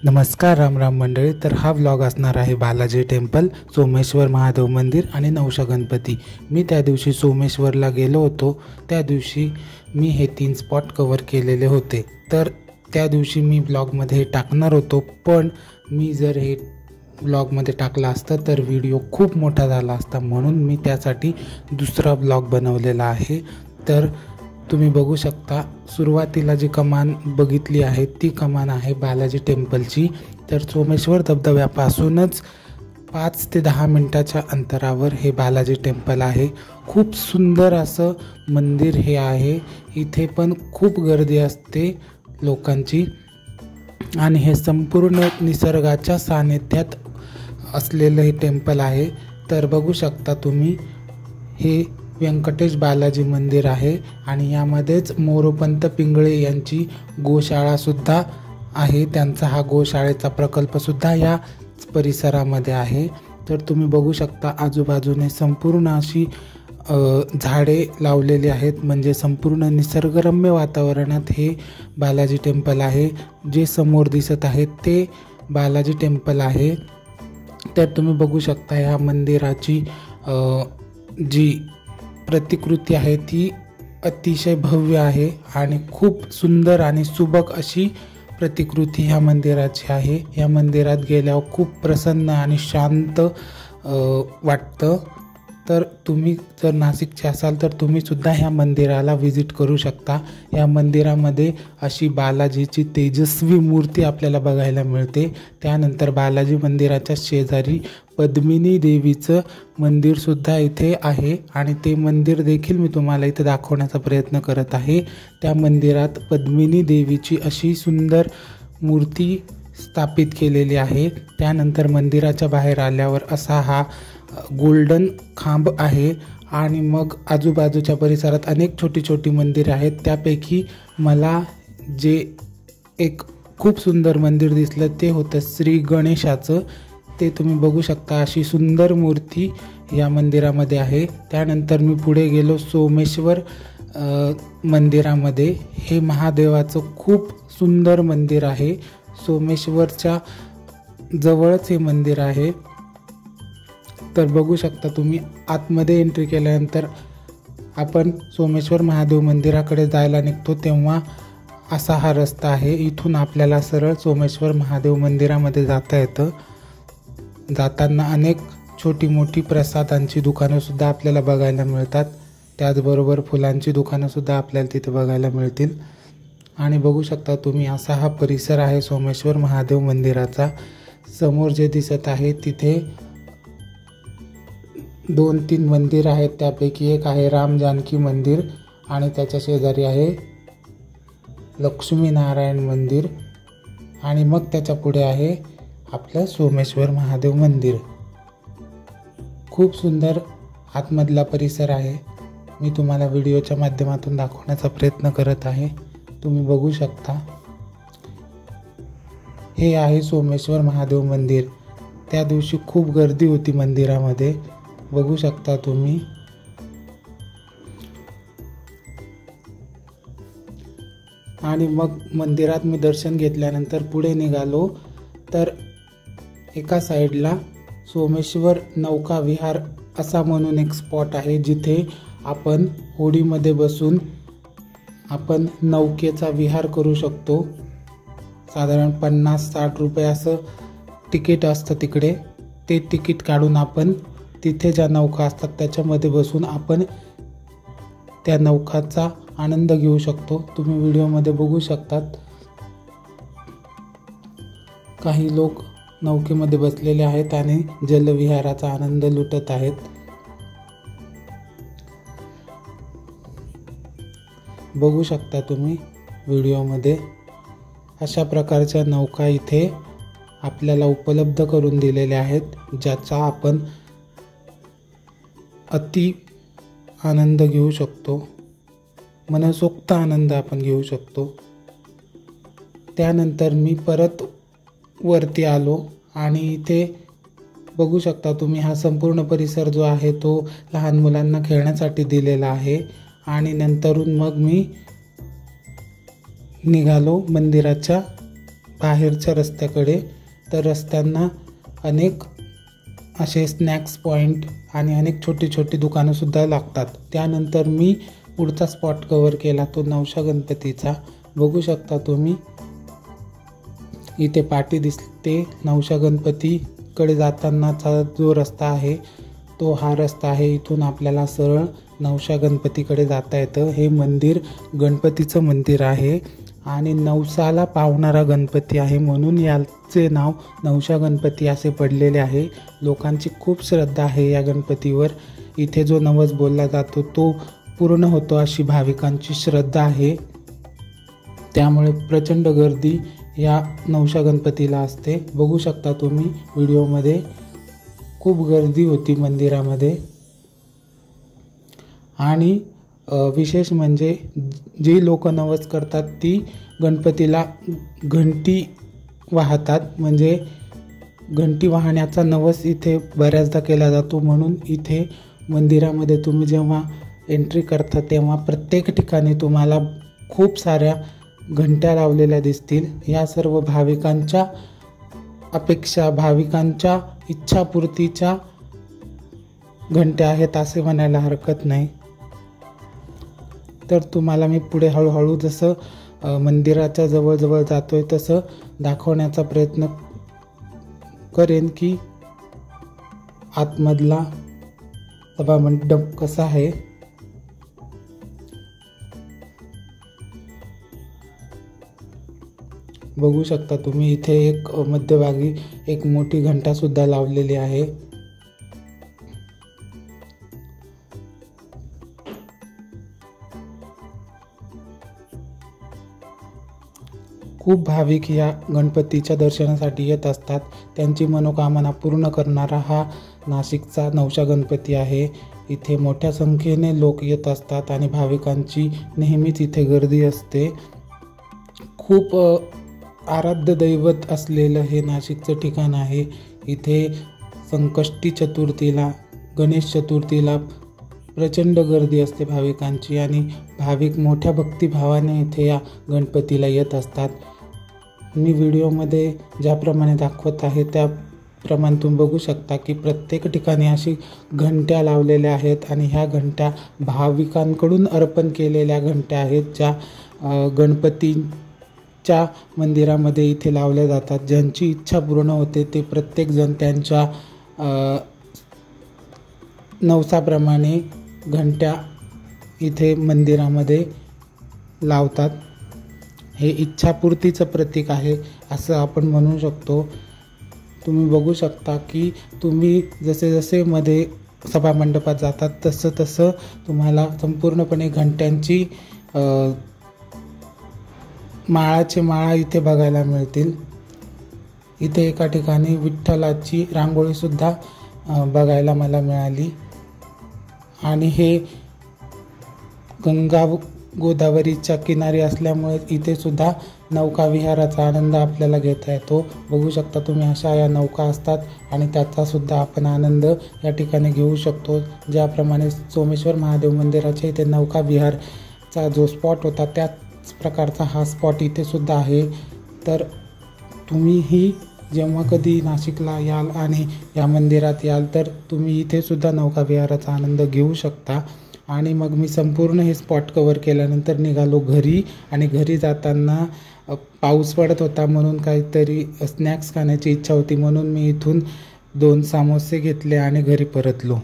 नमस्कार राम राम मंडळी। तर हा व्लॉग असणार आहे बालाजी टेम्पल, सोमेश्वर महादेव मंदिर आणि नवशा गणपती। मी त्या दिवशी सोमेश्वरला गेलो होतो, त्या दिवशी मी हे 3 स्पॉट कव्हर केलेले होते। तर त्या दिवशी मी ब्लॉगमध्ये टाकणार होतो, पण मी जर हे ब्लॉगमध्ये टाकला असता तर व्हिडिओ खूप मोठा झाला असता, म्हणून मी त्यासाठी दुसरा ब्लॉग बनवलेला आहे। तर तुम्ही बघू शकता, सुरुवातीला जी कमान बघितली आहे ती कमान आहे बालाजी टेम्पलची। तर सोमेश्वर धबधब्यापासूनच 5 ते 10 मिनिटाच्या अंतरावर हे बालाजी टेम्पल आहे। खूप सुंदर असं मंदिर हे आहे। इथे पण खूप गर्दी असते लोकांची आणि हे संपूर्ण निसर्गाच्या सानिध्यात असलेलं हे टेम्पल आहे। तर बघू शकता तुम्ही, हे व्यंकटेश बालाजी मंदिर आहे आणि यामध्येच मोरोपंत पिंगळे यांची गोशाळा सुद्धा आहे। त्यांचा हा गोशाळेचा प्रकल्प सुद्धा या परिसरामध्ये आहे। तर तुम्ही बघू शकता, आजूबाजूने संपूर्ण अशी झाडे लावलेली आहेत, म्हणजे संपूर्ण निसर्गरम्य वातावरणात हे बालाजी टेम्पल आहे। जे समोर दिसत आहे ते बालाजी टेम्पल आहे। तर तुम्ही बघू शकता, ह्या मंदिराची जी प्रतिकृती आहे ती अतिशय भव्य आहे आणि खूप सुंदर आणि सुबक अशी प्रतिकृती ह्या मंदिराची आहे। या मंदिरात गेल्यावर खूप प्रसन्न आणि शांत वाटतं। तर तुम्ही जर नाशिकचे असाल तर तुम्ही सुद्धा ह्या मंदिराला व्हिजिट करू शकता। या मंदिरामध्ये अशी बालाजीची तेजस्वी मूर्ती आपल्याला बघायला मिळते। त्यानंतर बालाजी मंदिराच्या शेजारी पद्मिनी देवीचं मंदिर सुद्धा इथे आहे आणि ते मंदिर देखील मी तुम्हाला इथे दाखवण्याचा प्रयत्न करत आहे। त्या मंदिरात पद्मिनी देवीची अशी सुंदर मूर्ती स्थापित केलेली आहे। त्यानंतर मंदिराच्या बाहेर आल्यावर असा हा गोल्डन खांब आहे आणि मग आजूबाजूच्या परिसरात अनेक छोटी छोटी मंदिरे आहेत। त्यापैकी मला जे एक खूप सुंदर मंदिर दिसलं ते होतं श्री गणेशाचं। ते तुम्ही बघू शकता, अशी सुंदर मूर्ती या मंदिरामध्ये आहे। त्यानंतर मी पुढे गेलो सोमेश्वर मंदिरामध्ये। हे महादेवाचं खूप सुंदर मंदिर आहे। सोमेश्वरच्या जवळच हे मंदिर आहे। तर बघू शकता तुम्ही, आतमध्ये एंट्री केल्यानंतर आपण सोमेश्वर महादेव मंदिराकडे जायला निघतो तेव्हा असा हा रस्ता आहे। इथून आपल्याला सरळ सोमेश्वर महादेव मंदिरामध्ये जाता येतं। जाताना अनेक छोटी मोठी प्रसादांची दुकानंसुद्धा आपल्याला बघायला मिळतात। त्याचबरोबर फुलांची दुकानंसुद्धा आपल्याला तिथे बघायला मिळतील। आणि बघू शकता तुम्ही, असा हा परिसर आहे सोमेश्वर महादेव मंदिराचा। समोर जे दिसत आहे तिथे 2-3 मंदिर आहेत, त्यापैकी एक आहे राम जानकी मंदिर आणि त्याच्या शेजारी आहे लक्ष्मीनारायण मंदिर आणि मग त्याच्या पुढे आहे आपलं सोमेश्वर महादेव मंदिर। खूप सुंदर आतमधला परिसर आहे। मी तुम्हाला व्हिडिओच्या माध्यमातून दाखवण्याचा प्रयत्न करत आहे। तुम्ही बघू शकता, हे आहे सोमेश्वर महादेव मंदिर। त्या दिवशी खूप गर्दी होती मंदिरामध्ये, बघू शकता तुम्ही। आणि मग मंदिरात मी दर्शन घेतल्यानंतर पुढे निघालो तर एका साईडला सोमेश्वर नौका विहार असा म्हणून एक स्पॉट आहे, जिथे आपण होडीमध्ये बसून आपण नौकेचा विहार करू शकतो। साधारण 50-60 रुपये असं तिकीट असतं तिकडे। ते तिकीट काढून आपण तिथे ज्या नौका असतात त्याच्यामध्ये बसून आपण त्या नौकाचा आनंद घेऊ शकतो। तुम्ही व्हिडिओमध्ये बघू शकतात, काही लोक नौकेमध्ये बसलेले आहेत आणि जलविहाराचा आनंद लुटत आहेत। बघू शकता तुम्ही व्हिडिओमध्ये, अशा प्रकारच्या नौका इथे आपल्याला उपलब्ध करून दिलेल्या आहेत, ज्याचा आपण अति आनंद घेऊ शकतो, मनसोक्त आनंद आपण घेऊ शकतो। त्यानंतर मी परत वरती आलो आणि इथे बघू शकता तुम्ही, हा संपूर्ण परिसर जो आहे तो लहान मुलांना खेळण्यासाठी दिलेला आहे। आणि नंतरून मग मी निघालो मंदिराच्या बाहेरच्या रस्त्याकडे, तर रस्त्यांना अनेक असे स्नॅक्स पॉईंट आणि अनेक छोटी छोटी दुकानंसुद्धा लागतात. त्यानंतर मी पुढचा स्पॉट कवर केला तो नवशा गणपतीचा. बघू शकता तुम्ही इथे पाटी दिसते. नवशा गणपतीकडे जातानाचा जो रस्ता आहे तो हा रस्ता आहे. इथून आपल्याला सरळ नवशा गणपतीकडे जाता येतं. हे मंदिर गणपतीचं मंदिर आहे आणि नवसाला पावणारा गणपती आहे, म्हणून याचे नाव नवशा गणपती असे पडलेले आहे. लोकांची खूप श्रद्धा आहे या गणपतीवर. इथे जो नवस बोलला जातो तो पूर्ण होतो अशी भाविकांची श्रद्धा आहे. त्यामुळे प्रचंड गर्दी या नवशा गणपतीला असते. बघू शकता तुम्ही व्हिडिओमध्ये खूप गर्दी होती मंदिरामध्ये. आणि विशेष म्हणजे जी लोक नवस करतात ती गणपतीला घंटी वाहतात. म्हणजे घंटी वाहण्याचा नवस इथे बऱ्याचदा केला जातो. म्हणून इथे मंदिरामध्ये तुम्ही जेव्हा एंट्री करता तेव्हा प्रत्येक ठिकाणी तुम्हाला खूप साऱ्या घंट्या लावलेल्या दिसतील. या सर्व भाविकांच्या अपेक्षा, भाविकांच्या इच्छापूर्तीच्या घंट्या आहेत असे म्हणायला हरकत नाही. तर तुम्हाला मी पुढे हळूहळू जसं मंदिराच्या जवळजवळ जातोय तसं दाखवण्याचा प्रयत्न करेन की आतमधला सभामंडप कसा आहे. बघू शकता तुम्ही इथे एक मध्यभागी एक मोठी घंटा सुद्धा लावलेली आहे. खूप भाविक या गणपतीच्या दर्शनासाठी येत असतात. त्यांची मनोकामना पूर्ण करणारा हा नाशिकचा नवशा गणपती आहे. इथे मोठ्या संख्येने लोक येत असतात आणि भाविकांची नेहमीच इथे गर्दी असते. खूप आराध्य दैवत असलेलं हे नाशिकचं ठिकाण आहे. इथे संकष्टी चतुर्थीला, गणेश चतुर्थीला प्रचंड गर्दी असते भाविकांची आणि भाविक मोठ्या भक्तिभावाने इथे या गणपतीला येत असतात. मी व्हिडिओमध्ये ज्याप्रमाणे दाखवत आहे त्याप्रमाणे तुम्ही बघू शकता की प्रत्येक ठिकाणी अशी घंट्या लावलेल्या आहेत आणि ह्या घंट्या भाविकांकडून अर्पण केलेल्या घंट्या आहेत, ज्या गणपतीच्या मंदिरामध्ये इथे लावल्या जातात. ज्यांची इच्छा पूर्ण होते ते प्रत्येकजण त्यांच्या नवसाप्रमाणे घंट्या इथे मंदिरामध्ये लावतात. हे इच्छापूर्तीचं प्रतीक आहे असं आपण म्हणू शकतो. तुम्ही बघू शकता की तुम्ही जसे जसे मध्ये सभामंडपात जातात तसं तसं तुम्हाला संपूर्णपणे घंट्यांची माळाचे माळा इथे बघायला मिळतील. इथे एका ठिकाणी विठ्ठलाची रांगोळीसुद्धा बघायला मला मिळाली. आणि हे गंगा गोदावरीच्या किनारी असल्यामुळे इथे सुद्धा नौका विहाराचा आनंद आपल्याला घेता येतो. बघू शकता तुम्ही अशा या नौका असतात आणि त्याचा सुद्धा आपण आनंद या ठिकाणी घेऊ शकतो. ज्याप्रमाणे सोमेश्वर महादेव मंदिराच्या इथे नौका विहारचा जो स्पॉट होता त्याच प्रकारचा हा स्पॉट इथे सुद्धा आहे. तर तुम्हीही जेव्हा कधी नाशिकला याल आणि या मंदिरात याल तर तुम्ही इथे सुद्धा नौका विहाराचा आनंद घेऊ शकता. आणि मग मी संपूर्ण हे स्पॉट कवर केल्यानंतर निघालो घरी. आणि घरी जाताना पाऊस पडत होता म्हणून काहीतरी स्नॅक्स खाण्याची इच्छा होती, म्हणून मी इथून 2 समोसे घेतले आणि घरी परतलो.